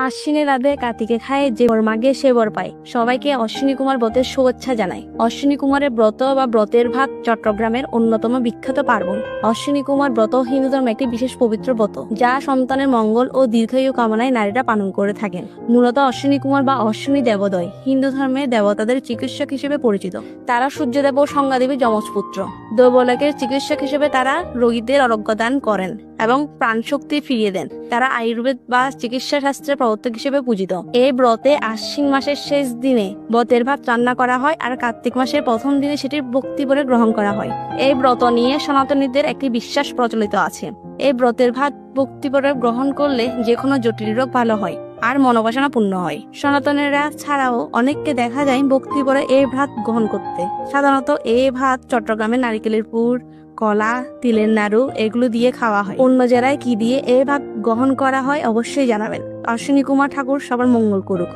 আশ্বিনের রাধে কার্তিকে খায় যে বর মাগে সে বর পায়। সবাইকে অশ্বিনী কুমার ব্রতের শুভেচ্ছা জানায়। অশ্বিনী কুমারের ব্রত বা ব্রতের ভাত চট্টগ্রামের অন্যতম বিখ্যাত পার্বণ। অশ্বিনী কুমার ব্রত হিন্দু ধর্মের একটি বিশেষ পবিত্র ব্রত, যা সন্তানের মঙ্গল ও দীর্ঘায়ু কামনায় নারীরা পালন করে থাকেন। মূলত অশ্বিনী কুমার বা অশ্বিনী দেবোদয় হিন্দু ধর্মের দেবতাদের চিকিৎসক হিসেবে পরিচিত। তারা সূর্যদেব ও সংজ্ঞাদেবীর যমজ পুত্র। দেবলোকের চিকিৎসক হিসেবে তারা রোগীদের আরোগ্য দান করেন এবং প্রাণশক্তি ফিরিয়ে দেন। তারা আয়ুর্বেদ বা চিকিৎসা শাস্ত্রের প্রবর্তক হিসেবে পূজিত। এই ব্রতে আশ্বিন মাসের শেষ দিনে ব্রতের ভাত রান্না করা হয় আর কার্তিক মাসের প্রথম দিনে সেটি ভক্তি ভরে গ্রহণ করা হয়। এই ব্রত নিয়ে সনাতনীদের একটি বিশ্বাস প্রচলিত আছে। এই ব্রতের ভাত ভক্তি ভরে গ্রহণ করলে যে কোনো জটিল রোগ ভালো হয় আর মনোবাসনা পূর্ণ হয়। সনাতনেরা ছাড়াও অনেককে দেখা যায় ভক্তি ভরে এই ভাত গ্রহণ করতে। সাধারণত এই ভাত চট্টগ্রামের নারিকেলের পুর, কলা, তিলের নাড়ু এগুলো দিয়ে খাওয়া হয়। অন্য জেলায় কি দিয়ে এই ভাত গ্রহণ করা হয় অবশ্যই জানাবেন। অশ্বিনী কুমার ঠাকুর সবার মঙ্গল করুক।